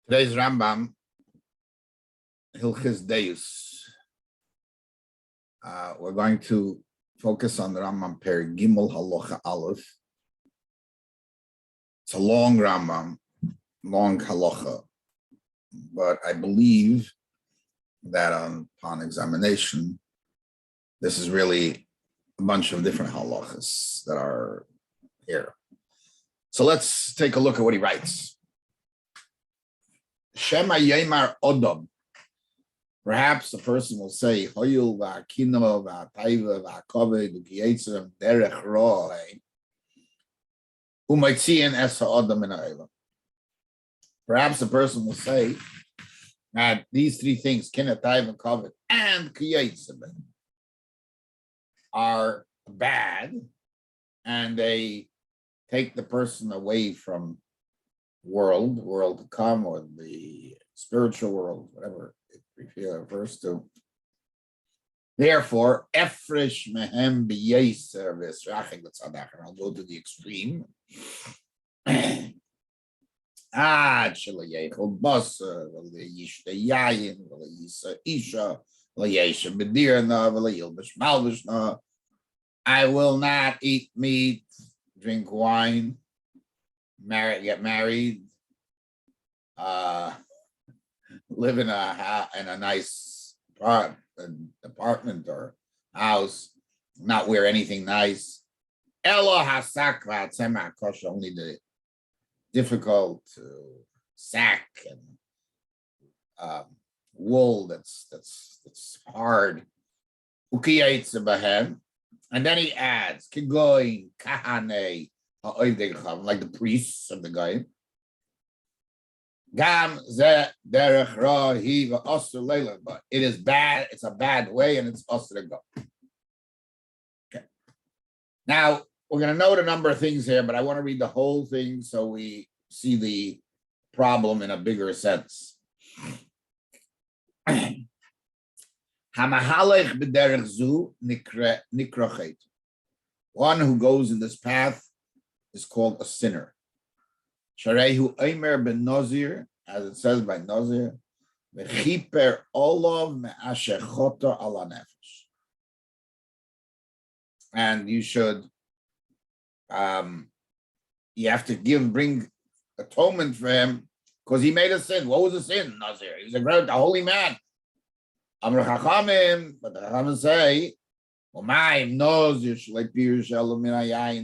Today's Rambam, Hilchos Deos. We're going to focus on the Rambam Per Gimel Halacha Aleph. It's a long Rambam, long halacha, but I believe that upon examination, this is really a bunch of different halachas that are here. So let's take a look at what he writes. Shema Yemar Odom. Perhaps the person will say, Hoyul va'akino va'ataiva va'akove v'kiyetzim derech ro'eh u'maitziyin es ha'odom min ha'olam. Perhaps the person will say that these three things, kinataiv and kovet and kiyetzim, are bad, and they take the person away from world to come, or the spiritual world, whatever it refers to. Therefore, efresh mehem b'yeser v'esrachik l'tzadach. And I'll go to the extreme. Ad shelayechol basar v'leyishte yayin v'leyisa isha v'leyesha b'dirna v'leyilbish malbishna. I will not eat meat, drink wine, get married, live in a nice apartment or house, not wear anything nice. Elo hasakva tzema kosher, only the difficult sack and wool that's hard. Ukiyetz bahem. And then he adds, Kigoin, Kahane, like the priests of the guy. Gam ze derech rahi v'osur leila, but it is bad, it's a bad way, and it's osur to go. Okay. Now, we're going to note a number of things here, but I want to read the whole thing so we see the problem in a bigger sense. Hamahalech b'derech zu nikrochet. One who goes in this path is called a sinner. Sharehu Eimer ben Nazir, as it says by Nazir, v'chiper olav me'asher chotor ala nefesh. And you should, you have to bring atonement for him because he made a sin. What was the sin, Nazir? He was a holy man. Amr Chachamim, but the Chachamim say, the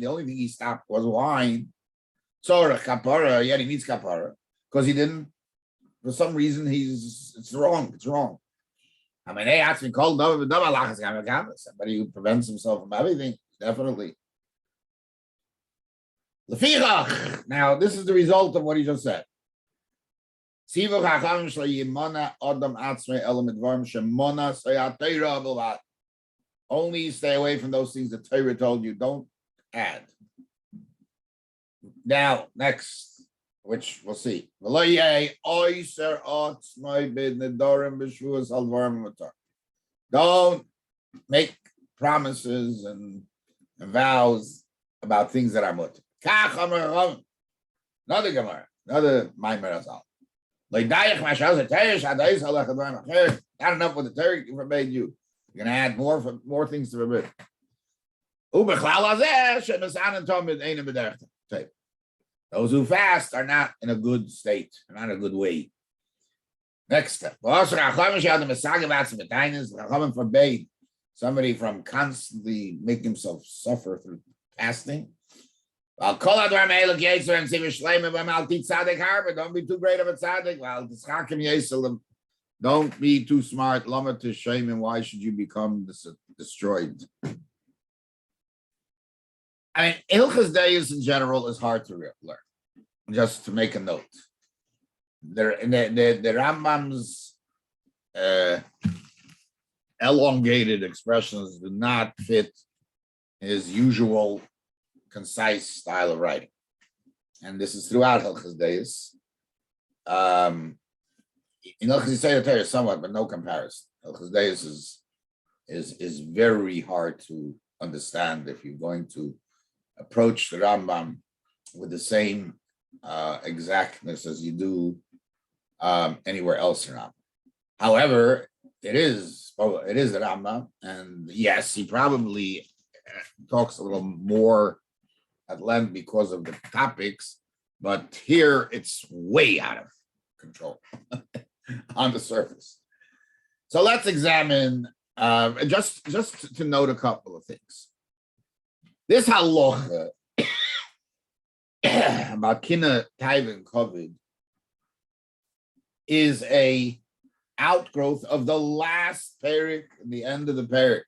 only thing he stopped was wine. So kapara, yeah, he needs kapara because he didn't. For some reason, it's wrong. It's wrong. I mean, hey, actually called somebody who prevents himself from everything, definitely. Now, this is the result of what he just said. Only stay away from those things that Torah told you, don't add. Now, next, which we'll see. Don't make promises and vows about things that are mutter. Another Gemara, another Maimer Azal. Not enough with the Torah forbade you. You're going to add more things to forbid. Those who fast are not in a good state, not in a good way. Next step. Chachamim forbade somebody from constantly making himself suffer through fasting. Don't be too great of a tzaddik. Don't be too smart. Lama to shame, and why should you become destroyed? I mean, Hilchos Deos in general is hard to learn. Just to make a note, the Rambam's elongated expressions do not fit his usual concise style of writing, and this is throughout Hilchos Deos. In Hilchos Deos somewhat, but no comparison. Hilchos Deos is very hard to understand if you're going to approach the Rambam with the same exactness as you do anywhere else in Rambam. However, it is the Rambam, and yes, he probably talks a little more at length because of the topics, but here it's way out of control on the surface. So let's examine, just to note a couple of things. This halacha about kina taiva kovid is a outgrowth of the last perik, the end of the perik,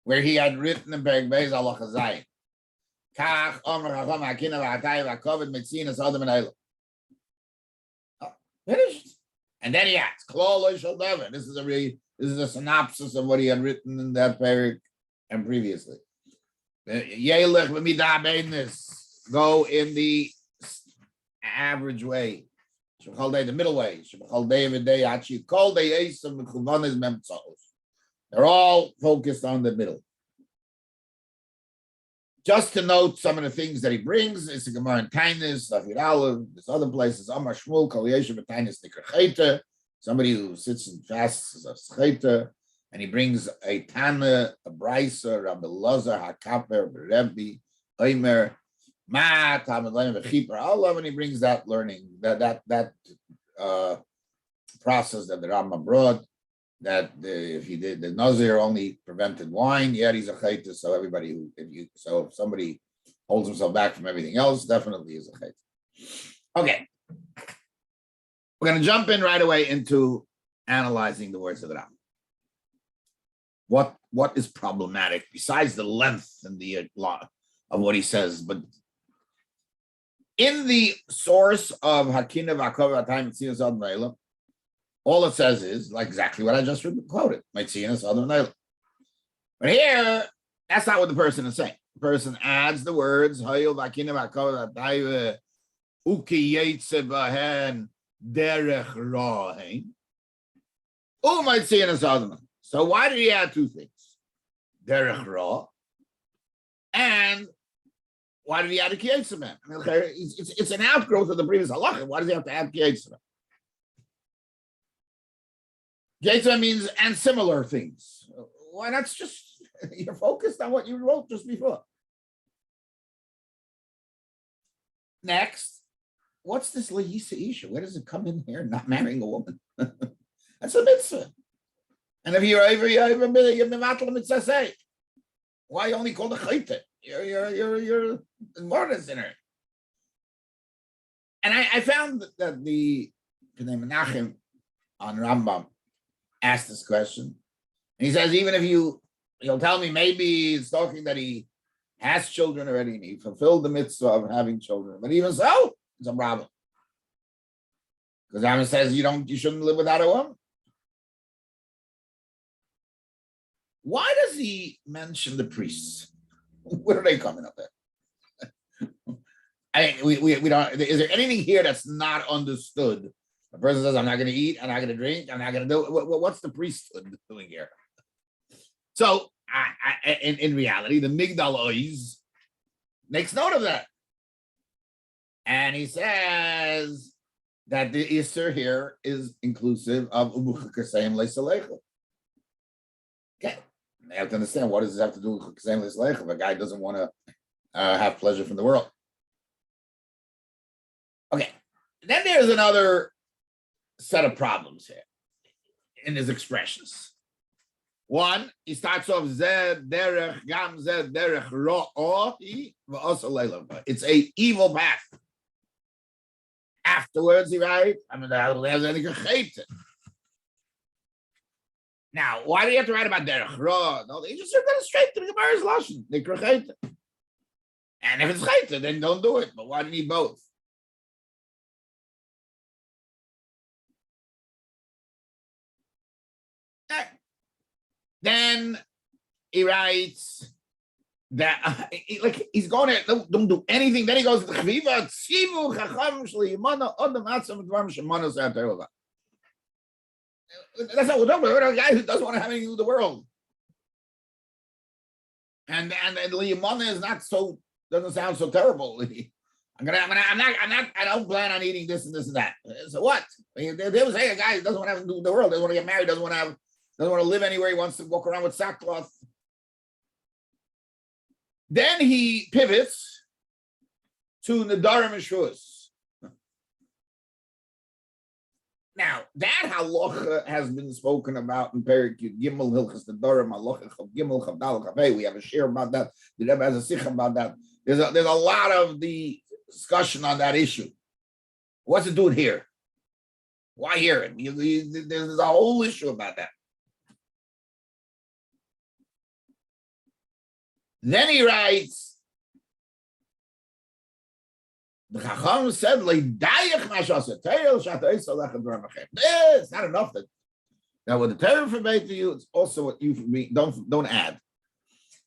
where he had written in perik beis halacha zayin. Kach omer chacham hakina v'hataiva kovid metzinas adam and eila. Finished. And then he adds, this is a synopsis of what he had written in that perik and previously. Go in the average way, the middle way. They're all focused on the middle. Just to note some of the things that he brings, it's a Gemara in Tainis, Dafir Aleph, there's other places, Amar Shmuel, Kol Yeshiv Tainis Nikar Chayta, somebody who sits and fasts is a Chayta, and he brings a Tana, a Braisa, Rabbi Lazar, Hakaper, Rabbi, Oimer, Ma, Tamid Leim, V'chipar, Allah, and he brings that learning, that process that the Rambam brought, that if he did the Nazir only prevented wine, yet he's a chayta. So everybody if somebody holds himself back from everything else, definitely is a chayta. Okay, we're going to jump in right away into analyzing the words of the Rambam. What is problematic besides the length and the law of what he says, but in the source of Hakina V'Akov Atayim Tzinas Ad Meila, all it says is like exactly what I just quoted. But here, that's not what the person is saying. The person adds the words So why did he add two things? Derech ra, and why did he add a kiyetzim? It's an outgrowth of the previous halacha. Why does he have to add kiyetzim? Kiyetzim means and similar things. Why not just you're focused on what you wrote just before? Next, what's this lehisa isha? Where does it come in here? Not marrying a woman. That's a mitzvah. And if you're mevatel mitzvah, why only call the chayte? You're more than a sinner. And I found that the Menachem on Rambam asked this question. And he says, even if he'll tell me maybe it's talking that he has children already and he fulfilled the mitzvah of having children. But even so, it's a problem. Because Rambam says you shouldn't live without a woman. Why does he mention the priests? Where are they coming up at? We don't. Is there anything here that's not understood? The person says, "I'm not going to eat. I'm not going to drink. I'm not going to do." What's the priesthood doing here? So, in reality, the Migdal Oiz makes note of that, and he says that the Easter here is inclusive of Umuchakasayim Leisalecha. Okay. I have to understand, what does this have to do with Chukasem L'Sleich if a guy doesn't want to have pleasure from the world? Okay, then there's another set of problems here in his expressions. One, he starts off Zed Derech Gam Zed Derech Ro'ohi V'Osa Leila. It's a evil path. Afterwards, he writes, now, why do you have to write about derech ra? No, they just are going straight to the Gemara's lashon. They krachayta. And if it's chayta, then don't do it. But why do you need both? Then he writes that he's going to don't do anything. Then he goes to the chviva tzivu chacham shliyimana odam atzam dvarim shemana zeh. That's not what we're talking about. We're a guy who doesn't want to have anything to do with the world. And Liyamana is not so, doesn't sound so terrible. I don't plan on eating this and this and that. So what? They was saying a guy who doesn't want to have to do the world, doesn't want to get married, doesn't want to live anywhere. He wants to walk around with sackcloth. Then he pivots to Nedarim and Shuas. Now, that halacha has been spoken about in Perokim Gimel Hilchas Nedarim, halacha Gimel Chavdal Chavei. We have a share about that. The Rebbe has a sikh about that. There's a lot of the discussion on that issue. What's it doing here? Why hear it? There's a whole issue about that. Then he writes, the Chacham said, it's not enough that now what the Torah forbade to you, it's also what you forbid. Don't add.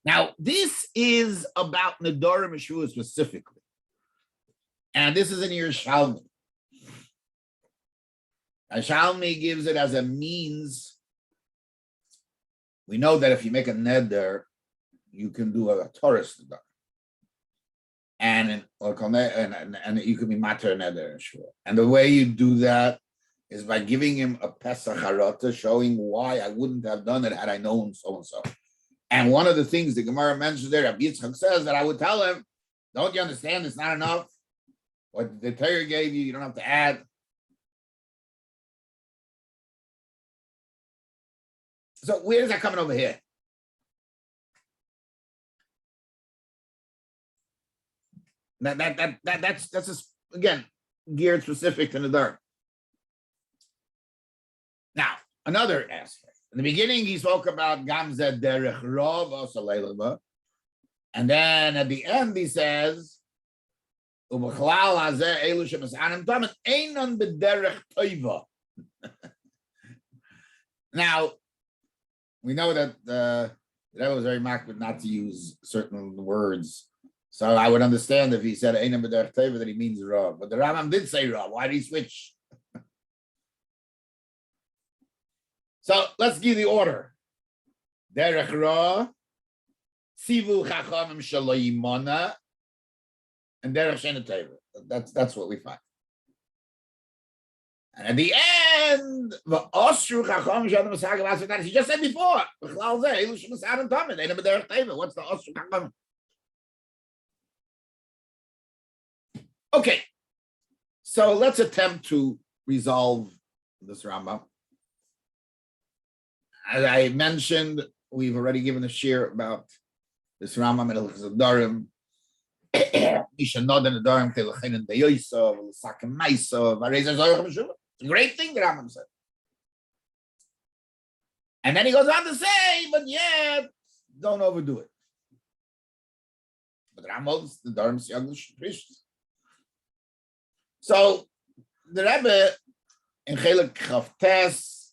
Now, this is about Nedarim and Shiur specifically. And this is in Yerushalmi. Yerushalmi gives it as a means. We know that if you make a neder, you can do a Torah neder. And you can be mater neder and Shiur. And the way you do that is by giving him a Pesach harata, showing why I wouldn't have done it had I known so and so. And one of the things the Gemara mentions there, Rabbi Yitzchak says that I would tell him, don't you understand? It's not enough. What the Torah gave you, you don't have to add. So where is that coming over here? That's just, again, geared specific to the Nedarim. Now, another aspect. In the beginning, he spoke about Gamzeh Derech Rov Osaleilaba. And then at the end, he says, Ubachlal Hazeh Elu Shemasanim Tamet Einon B'derech Toiva. Now, we know that the Rebbe was very makbid not to use certain words. So I would understand if he said Einon B'derech Toiva that he means Rav. But the Rambam did say Rav. Why did he switch? So let's give the order. Derech Ra, Sivu Chachamim Shaloimona, and Derech Shena Teva. That's what we find. And at the end, the Osru Chachamim Shaloim Masagam Asad, he just said before. B'chlal Zeh, Elu Shemasadim Tamid, Einon B'derech Teva. What's the Osru Chachamim? Okay, so let's attempt to resolve this Rambam. As I mentioned, we've already given a share about this Rambam and Hilchos Nedarim. It's a great thing the Rambam said. And then he goes on to say, but yeah, don't overdo it. But the Rambam holds the Nedarim Siyaglish Prishus. So the Rebbe in Chelek Chavtes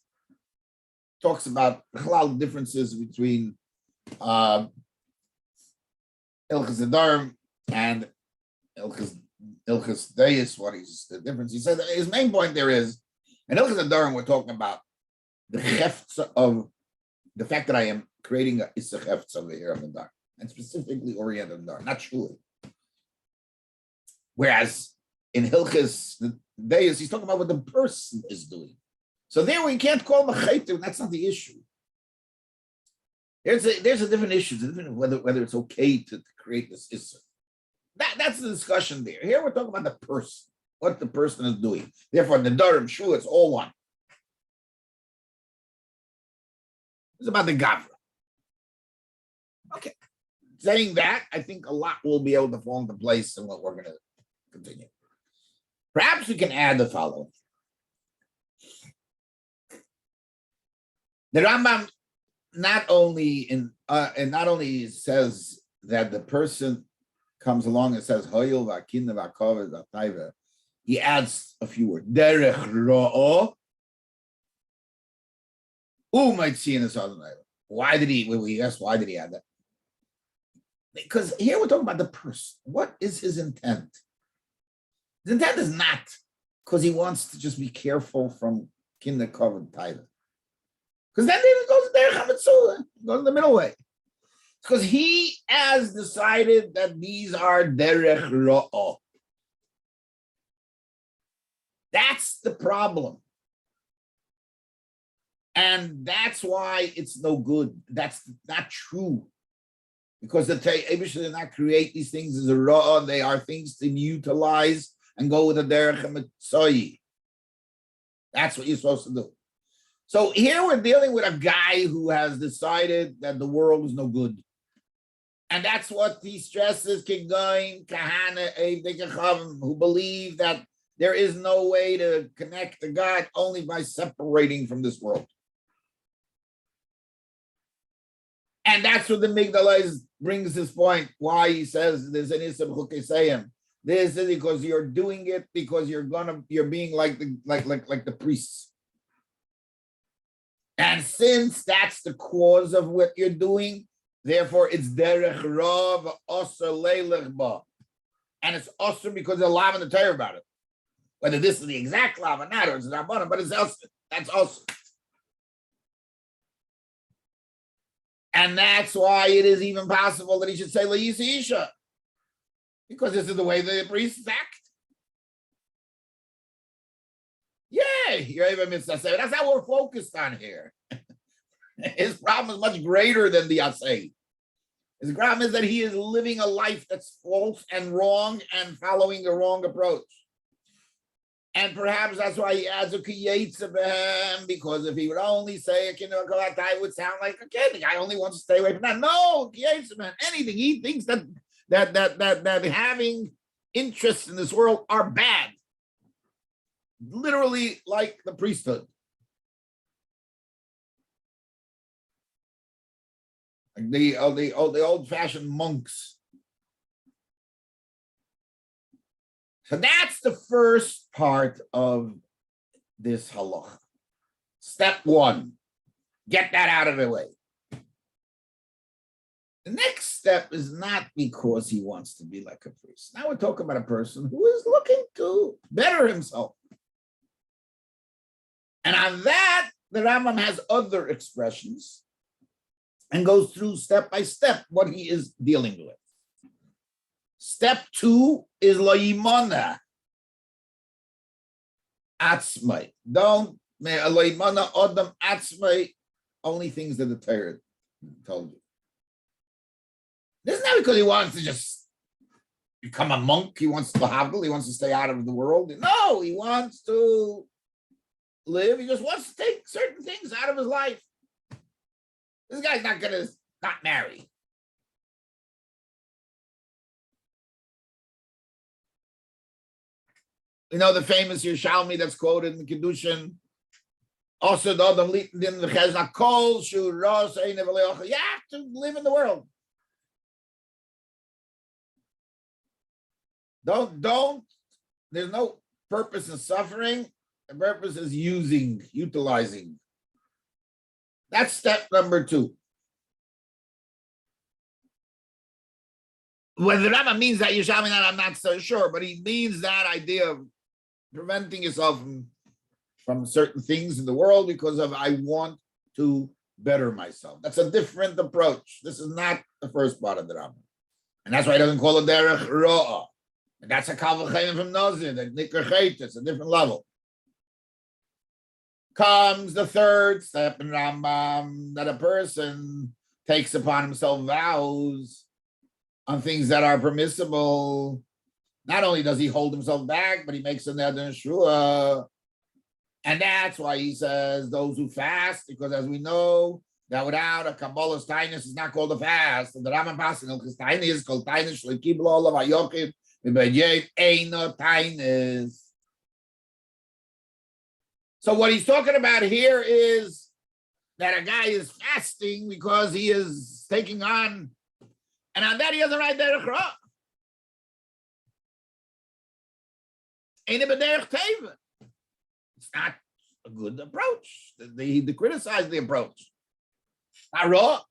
talks about the differences between Hilchos Nedarim and Hilchos Deos. What is the difference? He said that his main point there is, in Hilchos Nedarim, we're talking about the hefts of the fact that I am creating a Issa hefts over here of Nedarim, and specifically oriented Nedarim, not Shuli. Whereas in Hilchos Deos, he's talking about what the person is doing. So there we can't call him a chayter. That's not the issue. There's a different issue. It's different whether it's okay to create this issue. That's the discussion there. Here we're talking about the person, what the person is doing. Therefore, the Nedarim, Shiur, it's all one. It's about the Gavra. Okay. Saying that, I think a lot will be able to fall into place in what we're going to continue. Perhaps we can add the following. The Rambam not only says that the person comes along and says Hoyel v'akinna v'akaved v'taiva, he adds a few words. Derech ro'o u'maitzin es. Why did he? We asked why did he add that? Because here we're talking about the person. What is his intent? His intent is not because he wants to just be careful from kinna kaved taiva. Because then it goes there, goes in the middle way. Because he has decided that these are derech ro'o. That's the problem. And that's why it's no good. That's not true. Because the Eibush did not create these things as a raw. They are things to utilize and go with the derech mitzvah. That's what you're supposed to do. So here we're dealing with a guy who has decided that the world is no good. And that's what he stresses, Kigoin, Kahana, Eivdekachavim, who believe that there is no way to connect to God only by separating from this world. And that's what the Migdalais brings this point, why he says there's an Isam Chukesayim. This is because you're doing it because you're being like the priests. And since that's the cause of what you're doing, therefore it's derech rav osir leilech ba. And it's osir because there's a law in the Torah about it. Whether this is the exact law or not, or it's not, but it's osir. That's osir. And that's why it is even possible that he should say La'isi Isha. Because this is the way the priests act. Yeah, you're even mitzvah. That's how we're focused on here. His problem is much greater than the Asay. His problem is that he is living a life that's false and wrong and following the wrong approach. And perhaps that's why he adds a kiyetzabehem, because if he would only say a kindergarten, it would sound like a kid. The guy only wants to stay away from that. No, kiyetzabehem, anything. He thinks that having interests in this world are bad. Literally like the priesthood. Like the old-fashioned monks. So that's the first part of this halacha. Step one, get that out of the way. The next step is not because he wants to be like a priest. Now we're talking about a person who is looking to better himself. And on that, the Rambam has other expressions and goes through step by step what he is dealing with. Step two is lo yimona atzmai. Don't lo yimona odam atzmai. Only things that the Torah told you. This is not because he wants to just become a monk. He wants to lahavdil. He wants to stay out of the world. No, he wants to live. He just wants to take certain things out of his life. This guy's not going to not marry. You know the famous Yerushalmi that's quoted in Kedushin. Also, the Adam Litin the Chesna Kol Shuros Einevaleocha. You have to live in the world. Don't. There's no purpose in suffering. The purpose is utilizing. That's step number two. Whether the Rambam means that Yerushalmi, I'm not so sure, but he means that idea of preventing yourself from certain things in the world because of I want to better myself. That's a different approach. This is not the first part of the Rambam. And that's why he doesn't call it derech ro'ah. And that's a kal v'chein from Nazir, that nikar chet, it's a different level. Comes the third step in Rambam, that a person takes upon himself vows on things that are permissible. Not only does he hold himself back, but he makes a neder shua. And that's why he says those who fast, because as we know, that without a Kabbalah's tainus is not called a fast. And the Rambam passing because tainus is called tainus shleikiblo olav hayochid v'bejed eino tainus. So what he's talking about here is that a guy is fasting because he is taking on, and on that he doesn't write derech ra. It's not a good approach. They criticize the approach. Not raw.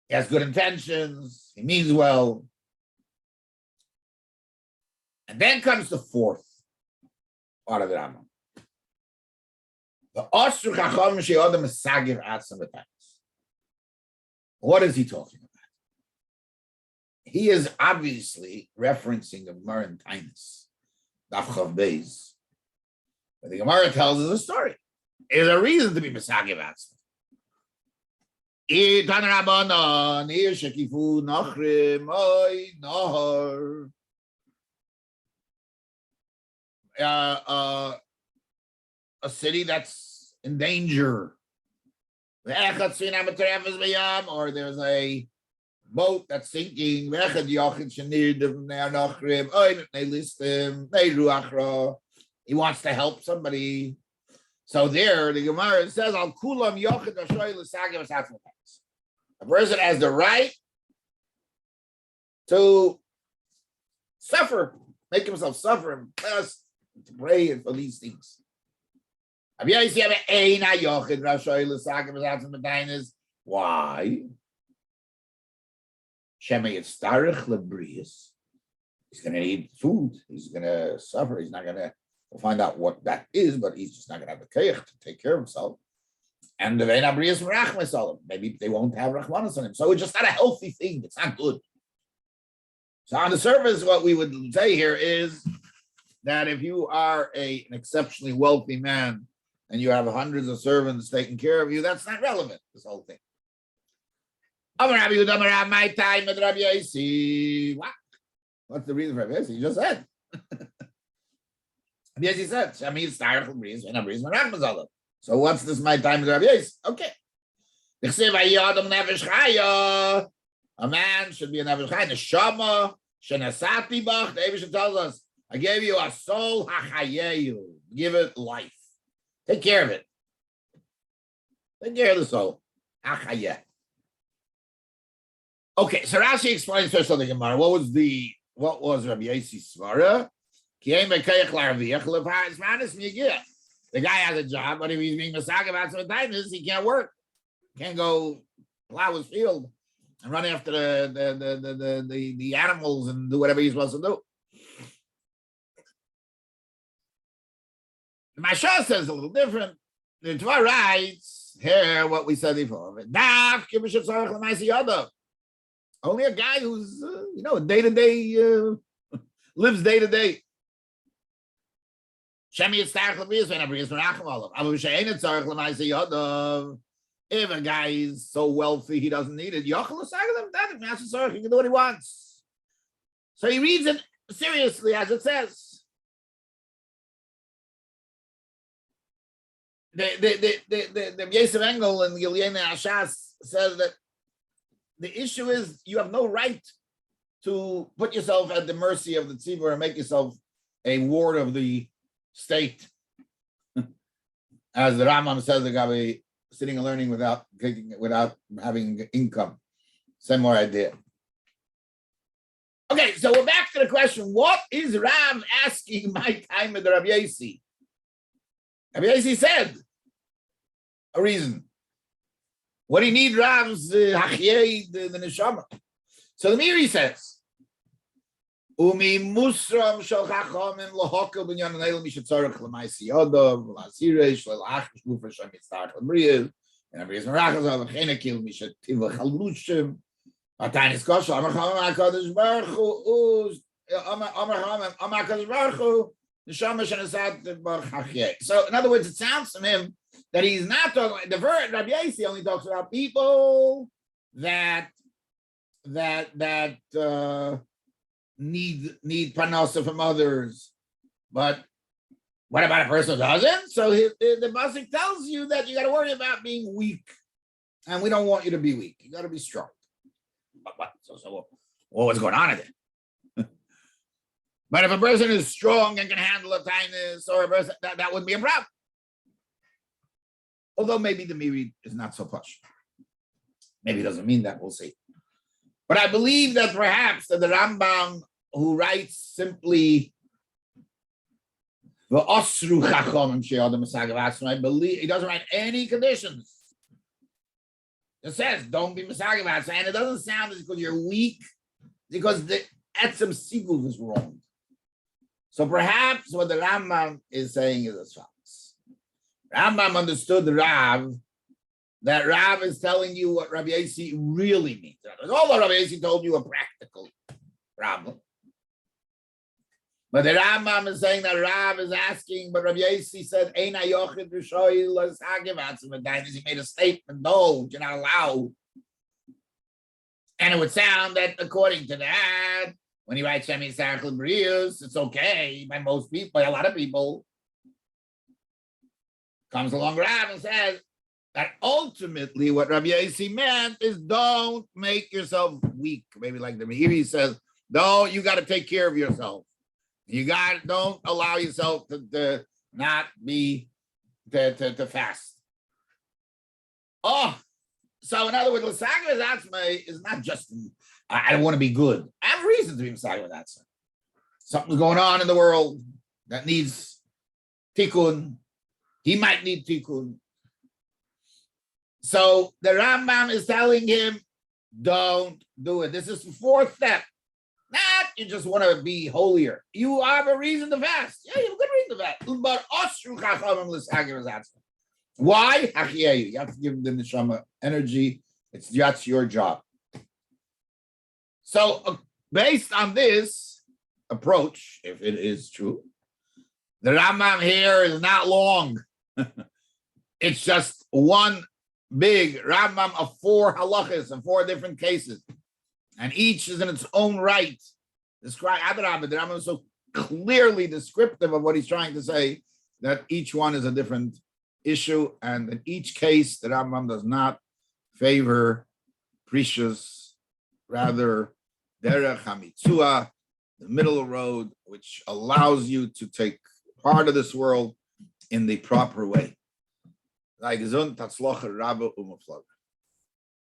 He has good intentions. He means well. And then comes the fourth part of the Rambam. The Osru Chacham She'odam Mesagir Atzam V'Tainus. What is he talking about? he is obviously referencing the Gemara in Tainus, Daf Chav Beis. But the Gemara tells us a story. There's a reason to be Mesagev Atzma. A city that's in danger, or there's a boat that's sinking. He wants to help somebody. So there, the Gemara says, "Al kulam yochid ashoy l'sagev atzmo." A person has the right to suffer, make himself suffer, and fast, to pray for these things. Why? He's going to need food. He's going to suffer. He's not going to. We'll find out what that is, but he's just not going to have the koyach to take care of himself. And maybe they won't have rachmanas on him. So it's just not a healthy thing. It's not good. So on the surface, what we would say here is that if you are an exceptionally wealthy man and you have hundreds of servants taking care of you, that's not relevant, this whole thing. What's the reason for Rabbi? You just said. Yes, he said. So what's this my time with Rabbi? Okay. A man should be a nefesh chai. Neshama shenasati bach. The Eibusha tells us, I gave you a soul hachayeyu. Give it life. Take care of it. Take care of the soul. Hachayeh. Okay, so Rashi explains first on the Gemara. What was Rabbi Yosef's svara? The guy has a job, but if he's being Mesagev Atzmo, he can't work. Can't go plow his field and run after the animals and do whatever he's supposed to do. The Moshe says a little different. The Torah writes here what we said before. Only a guy who's day to day lives day to day. If a guy is so wealthy he doesn't need it, he can do what he wants. So he reads it seriously as it says. The Yosef Engel and Gilyena Ashas says that the issue is you have no right to put yourself at the mercy of the tzibur and make yourself a ward of the state. As the Rambam says, the guy sitting and learning without having income. Similar idea. Okay, so we're back to the question: what is Rav asking my time with the Rabbi Yossi? Rabbi Yossi said a reason. What do you need, Rav's hachyei the neshama? So the Miri says, "Umi musram shel chachamim lahakel binyan neil mishatzarach l'maisi yadav l'asireish l'lachsh lufer shem yitzarach l'briyel and abriyas merachas l'chenekil mishativ l'chalushim atanis kosher amar chamim hakadosh baruch hu amar hakadosh baruch hu neshama shenasat baruch hachyei." So in other words, it sounds from him that he's not talking. The verse Rabbi Yossi only talks about people that need parnasa from others, but what about a person who doesn't? So the Pasuk tells you that you got to worry about being weak, and we don't want you to be weak. You got to be strong. So what's going on in it? But if a person is strong and can handle a tightness, or a person that would be a problem. Although maybe the Miri is not so plush. Maybe it doesn't mean that, we'll see. But I believe that perhaps that the Rambam, who writes simply I believe he doesn't write any conditions. It says don't be Mesagev Atzmo, and it doesn't sound as because you're weak, because the etzem sigul is wrong. So perhaps what the Rambam is saying is as follows. Rambam understood the Rav that Rav is telling you what Rabbi Yossi really means. Although Rabbi Yossi told you a practical problem. But the Rambam is saying that Rav is asking, but Rabbi Yossi said, he made a statement, no, you're not allowed. And it would sound that according to that, when he writes Shemi Sarachel Brius, it's okay by most people, by a lot of people. Comes along Rav and says that ultimately what Rabbi Yossi meant is don't make yourself weak. Maybe like the Meiri says, no, you got to take care of yourself. Don't allow yourself to not be to fast. Oh, so in other words, l'sagir atzmai is not just I don't want to be good. I have a reason to be l'sagir atzmai. Something's going on in the world that needs tikkun. He might need tikkun. So the Rambam is telling him, don't do it. This is the fourth step. Not you just want to be holier. You have a reason to fast. Yeah, you have a good reason to fast. But why? You have to give the neshama energy. That's your job. So based on this approach, if it is true, the Rambam here is not long. It's just one big Rambam of 4 halachas and 4 different cases. And each is in its own right. The Rambam is so clearly descriptive of what he's trying to say that each one is a different issue. And in each case, the Rambam does not favor precious, rather derech hamitzua, the middle road, which allows you to take part of this world in the proper way. Like Zun Tatzlocha Rabbi Umuflog.